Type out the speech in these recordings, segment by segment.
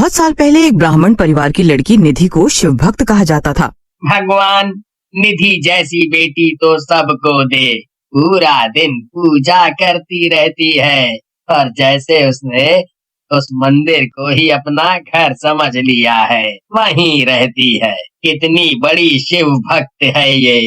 बहुत साल पहले एक ब्राह्मण परिवार की लड़की निधि को शिव भक्त कहा जाता था। भगवान, निधि जैसी बेटी तो सबको दे। पूरा दिन पूजा करती रहती है और जैसे उसने उस मंदिर को ही अपना घर समझ लिया है, वहीं रहती है। कितनी बड़ी शिव भक्त है ये।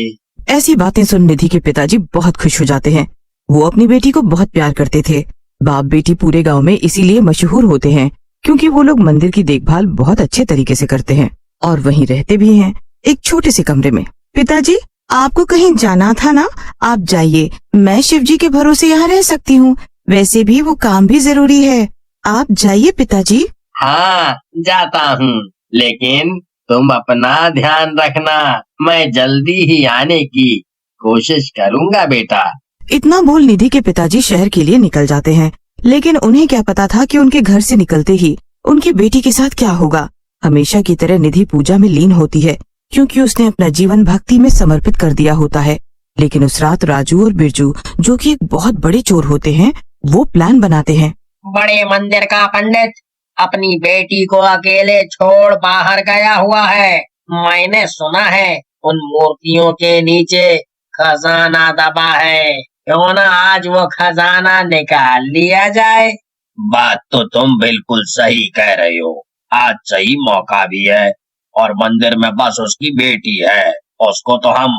ऐसी बातें सुन निधि के पिताजी बहुत खुश हो जाते हैं। वो अपनी बेटी को बहुत प्यार करते थे। बाप बेटी पूरे गांव में इसीलिए मशहूर होते हैं क्योंकि वो लोग मंदिर की देखभाल बहुत अच्छे तरीके से करते हैं और वहीं रहते भी हैं, एक छोटे से कमरे में। पिताजी, आपको कहीं जाना था ना, आप जाइए, मैं शिव जी के भरोसे यहाँ रह सकती हूँ। वैसे भी वो काम भी जरूरी है, आप जाइए पिताजी। हाँ, जाता हूँ, लेकिन तुम अपना ध्यान रखना। मैं जल्दी ही आने की कोशिश करूँगा बेटा। इतना बोल निधि के पिताजी शहर के लिए निकल जाते हैं, लेकिन उन्हें क्या पता था कि उनके घर से निकलते ही उनकी बेटी के साथ क्या होगा। हमेशा की तरह निधि पूजा में लीन होती है क्योंकि उसने अपना जीवन भक्ति में समर्पित कर दिया होता है। लेकिन उस रात राजू और बिरजू, जो कि एक बहुत बड़े चोर होते हैं, वो प्लान बनाते हैं। बड़े मंदिर का पंडित अपनी बेटी को अकेले छोड़ बाहर गया हुआ है। मैंने सुना है उन मूर्तियों के नीचे खजाना दबा है। क्यों ना आज वो खजाना निकाल लिया जाए। बात तो तुम बिल्कुल सही कह रहे हो। आज सही मौका भी है और मंदिर में बस उसकी बेटी है। उसको तो हम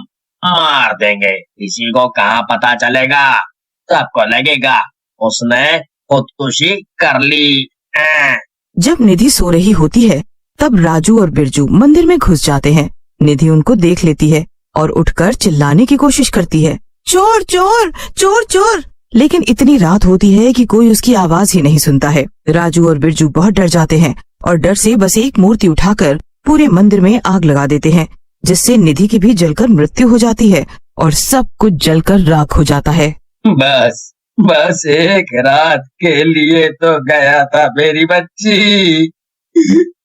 मार देंगे। किसी को कहाँ पता चलेगा, सबको लगेगा उसने खुदकुशी कर ली। जब निधि सो रही होती है तब राजू और बिरजू मंदिर में घुस जाते हैं। निधि उनको देख लेती है और उठकर चिल्लाने की कोशिश करती है, चोर चोर चोर चोर। लेकिन इतनी रात होती है कि कोई उसकी आवाज ही नहीं सुनता है। राजू और बिरजू बहुत डर जाते हैं और डर से बस एक मूर्ति उठाकर पूरे मंदिर में आग लगा देते हैं, जिससे निधि की भी जलकर मृत्यु हो जाती है और सब कुछ जलकर राख हो जाता है। बस एक रात के लिए तो गया था मेरी बच्ची।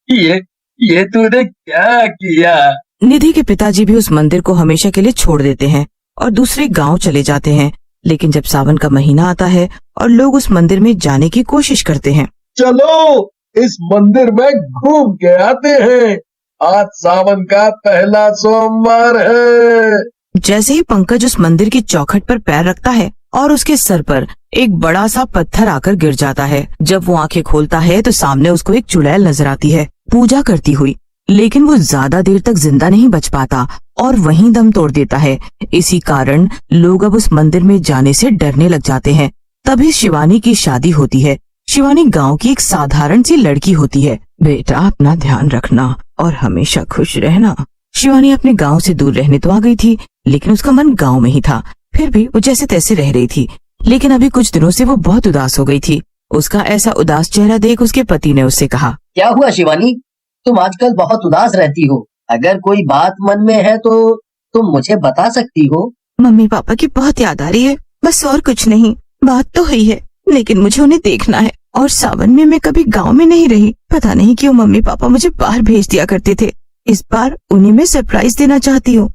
ये तूने क्या किया? निधि के पिताजी भी उस मंदिर को हमेशा के लिए छोड़ देते हैं और दूसरे गांव चले जाते हैं। लेकिन जब सावन का महीना आता है और लोग उस मंदिर में जाने की कोशिश करते हैं, चलो इस मंदिर में घूम के आते हैं। आज सावन का पहला सोमवार है। जैसे ही पंकज उस मंदिर की चौखट पर पैर रखता है और उसके सर पर एक बड़ा सा पत्थर आकर गिर जाता है। जब वो आंखें खोलता है तो सामने उसको एक चुड़ैल नजर आती है पूजा करती हुई, लेकिन वो ज्यादा देर तक जिंदा नहीं बच पाता और वहीं दम तोड़ देता है। इसी कारण लोग अब उस मंदिर में जाने से डरने लग जाते हैं। तभी शिवानी की शादी होती है। शिवानी गांव की एक साधारण सी लड़की होती है। बेटा, अपना ध्यान रखना और हमेशा खुश रहना। शिवानी अपने गांव से दूर रहने तो आ गई थी, लेकिन उसका मन गांव में ही था। फिर भी वो जैसे तैसे रह रही थी, लेकिन अभी कुछ दिनों से वो बहुत उदास हो गई थी। उसका ऐसा उदास चेहरा देख उसके पति ने उससे कहा, क्या हुआ शिवानी, तुम आजकल बहुत उदास रहती हो। अगर कोई बात मन में है तो तुम मुझे बता सकती हो। मम्मी पापा की बहुत याद आ रही है, बस और कुछ नहीं। बात तो हुई है, लेकिन मुझे उन्हें देखना है और सावन में मैं कभी गांव में नहीं रही। पता नहीं क्यों मम्मी पापा मुझे बाहर भेज दिया करते थे। इस बार उन्हें मैं सरप्राइज देना चाहती हूँ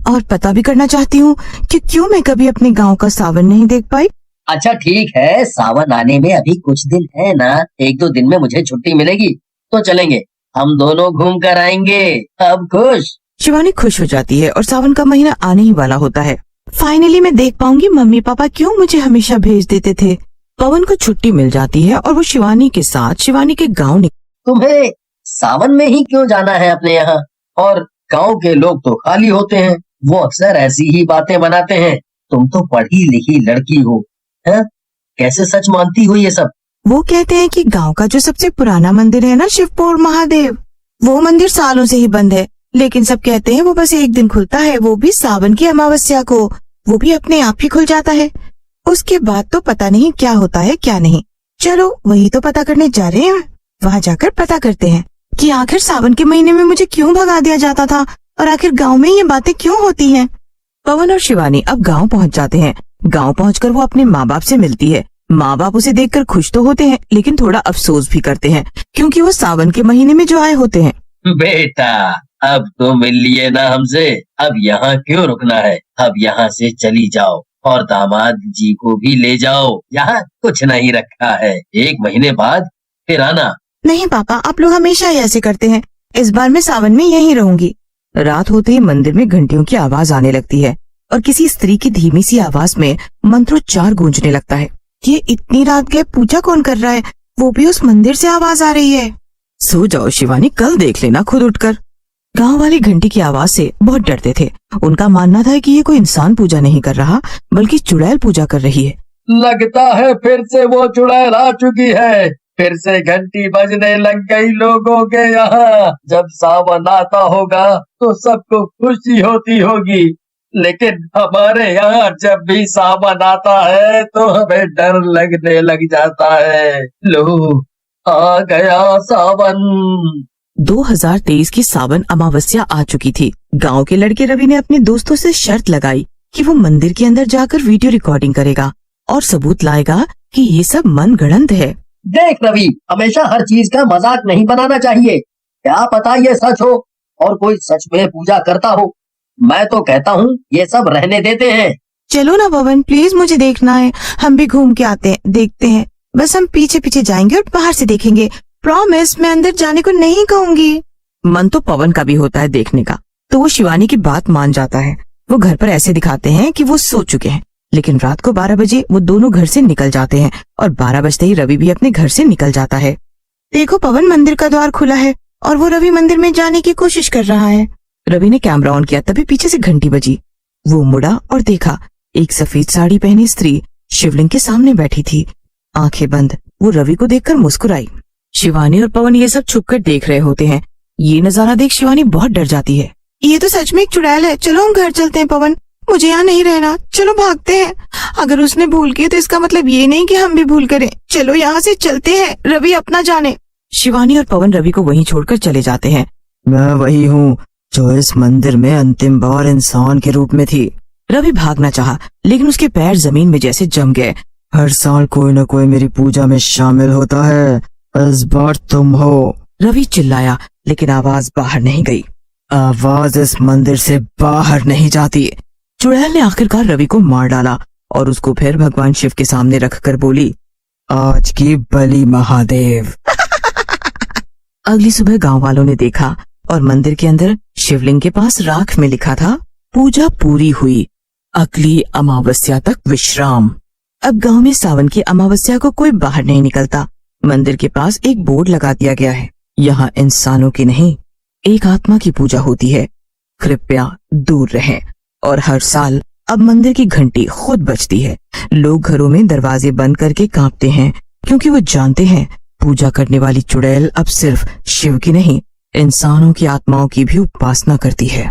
और पता भी करना चाहती हूँ कि क्यों मैं कभी अपने गांव का सावन नहीं देख पाई। अच्छा ठीक है, सावन आने में अभी कुछ दिन है ना। 1-2 दिन में मुझे छुट्टी मिलेगी तो चलेंगे, हम दोनों घूम कर आएंगे। अब खुश? शिवानी खुश हो जाती है और सावन का महीना आने ही वाला होता है। फाइनली मैं देख पाऊंगी मम्मी पापा क्यों मुझे हमेशा भेज देते थे। पवन को छुट्टी मिल जाती है और वो शिवानी के साथ शिवानी के गाँव तुम्हें सावन में ही क्यों जाना है अपने यहाँ? और गांव के लोग तो खाली होते हैं, वो अक्सर ऐसी ही बातें बनाते हैं। तुम तो पढ़ी लिखी लड़की हो, हैं? कैसे सच मानती हो ये सब? वो कहते हैं कि गांव का जो सबसे पुराना मंदिर है ना, शिवपुर महादेव, वो मंदिर सालों से ही बंद है। लेकिन सब कहते हैं वो बस एक दिन खुलता है, वो भी सावन की अमावस्या को। वो भी अपने आप ही खुल जाता है। उसके बाद तो पता नहीं क्या होता है क्या नहीं। चलो वही तो पता करने जा रहे हैं। वहाँ जाकर पता करते हैं कि आखिर सावन के महीने में मुझे क्यों भगा दिया जाता था और आखिर गांव में ये बातें क्यों होती हैं। पवन और शिवानी अब गांव पहुंच जाते हैं। गांव पहुंचकर वो अपने माँ बाप से मिलती है। माँ बाप उसे देखकर खुश तो होते हैं, लेकिन थोड़ा अफसोस भी करते हैं क्योंकि वो सावन के महीने में जो आए होते हैं। बेटा, अब तो मिल लिए ना हमसे, अब यहाँ क्यों रुकना है? अब यहाँ से चली जाओ और दामाद जी को भी ले जाओ। यहाँ कुछ नहीं रखा है, 1 महीने बाद फिर आना। नहीं पापा, आप लोग हमेशा ही ऐसे करते हैं। इस बार मैं सावन में यहीं रहूंगी। रात होते ही मंदिर में घंटियों की आवाज आने लगती है और किसी स्त्री की धीमी सी आवाज में मंत्रोच्चार गूंजने लगता है। ये इतनी रात गए पूजा कौन कर रहा है? वो भी उस मंदिर से आवाज आ रही है। सो जाओ शिवानी, कल देख लेना खुद उठकर। गांव वाले घंटी की आवाज से बहुत डरते थे। उनका मानना था कि ये कोई इंसान पूजा नहीं कर रहा बल्कि चुड़ैल पूजा कर रही है। लगता है फिर से वो चुड़ैल आ चुकी है। फिर से घंटी बजने लग गई लोगों के यहाँ। जब सावन आता होगा तो सबको खुशी होती होगी, लेकिन हमारे यहाँ जब भी सावन आता है तो हमें डर लगने लग जाता है। लो, आ गया सावन। 2023 की सावन अमावस्या आ चुकी थी। गांव के लड़के रवि ने अपने दोस्तों से शर्त लगाई कि वो मंदिर के अंदर जाकर वीडियो रिकॉर्डिंग करेगा और सबूत लाएगा कि ये सब मन गढ़ंत है। देख रवि, हमेशा हर चीज का मजाक नहीं बनाना चाहिए। क्या पता ये सच हो और कोई सच में पूजा करता हो। मैं तो कहता हूँ ये सब रहने देते हैं। चलो ना पवन, प्लीज मुझे देखना है। हम भी घूम के आते हैं, देखते हैं। बस हम पीछे पीछे जाएंगे और बाहर से देखेंगे। प्रॉमिस, मैं अंदर जाने को नहीं कहूंगी। मन तो पवन का भी होता है देखने का, तो वो शिवानी की बात मान जाता है। वो घर पर ऐसे दिखाते हैं कि वो सो चुके हैं, लेकिन रात को 12 बजे वो दोनों घर से निकल जाते हैं और 12 बजते ही रवि भी अपने घर से निकल जाता है। देखो पवन, मंदिर का द्वार खुला है और वो रवि मंदिर में जाने की कोशिश कर रहा है। रवि ने कैमरा ऑन किया, तभी पीछे से घंटी बजी। वो मुड़ा और देखा एक सफेद साड़ी पहनी स्त्री शिवलिंग के सामने बैठी थी, आंखें बंद। वो रवि को देखकर मुस्कुराई। शिवानी और पवन ये सब छुपकर देख रहे होते हैं। ये नजारा देख शिवानी बहुत डर जाती है। ये तो सच में एक चुड़ैल है। चलो हम घर चलते हैं पवन, मुझे यहाँ नहीं रहना। चलो भागते हैं। अगर उसने भूल की तो इसका मतलब ये नहीं कि हम भी भूल करें। चलो यहाँ से चलते हैं, रवि अपना जाने। शिवानी और पवन रवि को वहीं छोड़कर चले जाते हैं। मैं वही हूँ जो इस मंदिर में अंतिम बार इंसान के रूप में थी। रवि भागना चाहा, लेकिन उसके पैर जमीन में जैसे जम गए। हर साल कोई न कोई मेरी पूजा में शामिल होता है, इस बार तुम हो। रवि चिल्लाया, लेकिन आवाज बाहर नहीं गई। आवाज इस मंदिर से बाहर नहीं जाती। चुड़ैल ने आखिरकार रवि को मार डाला और उसको फिर भगवान शिव के सामने रखकर बोली, आज की बलि महादेव। अगली सुबह गांव वालों ने देखा और मंदिर के अंदर शिवलिंग के पास राख में लिखा था, पूजा पूरी हुई, अगली अमावस्या तक विश्राम। अब गांव में सावन की अमावस्या को कोई बाहर नहीं निकलता। मंदिर के पास एक बोर्ड लगा दिया गया है, यहाँ इंसानों की नहीं, एक आत्मा की पूजा होती है, कृपया दूर रहें। और हर साल अब मंदिर की घंटी खुद बजती है। लोग घरों में दरवाजे बंद करके कांपते हैं, क्योंकि वो जानते हैं पूजा करने वाली चुड़ैल अब सिर्फ शिव की नहीं, इंसानों की आत्माओं की भी उपासना करती है।